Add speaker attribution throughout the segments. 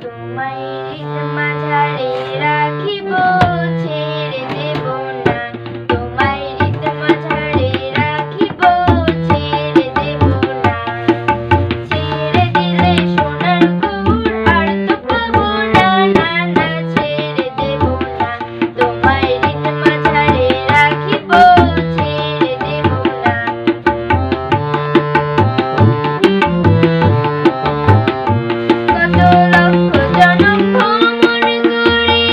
Speaker 1: তোমায় হৃদ মাঝারে রাখিব, ছেড়ে দেব না। তোমায় হৃদ মাঝারে রাখিব, ছেড়ে দেব না। ছেড়ে দিলে সোনার গুড় আর তো পাবো না, না না ছেড়ে দেব না। তোমায় হৃদ মাঝারে রাখিব, ছেড়ে দেব না। কত লক্ষ জনম ভ্রমণ করে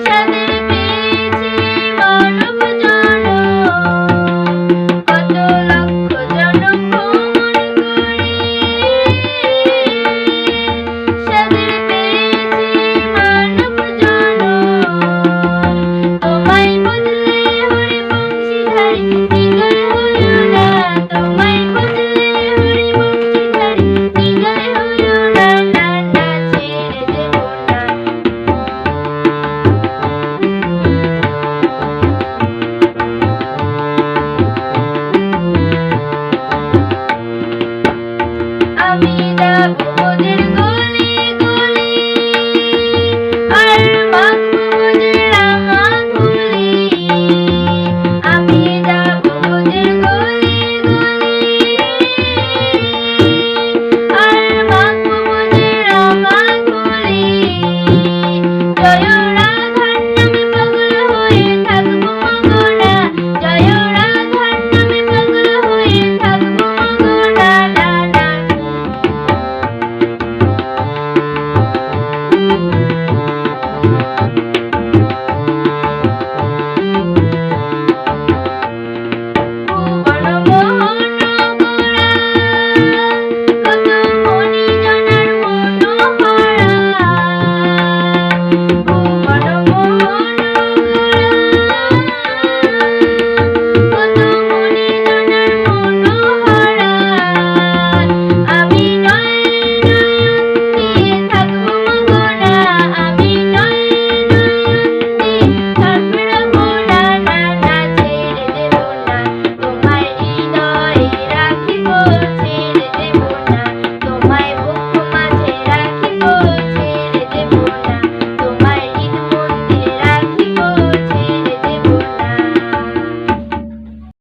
Speaker 1: সাদের পেয়েছি মানব জনম। কত লক্ষ জনম ভ্রমণ করে সাদের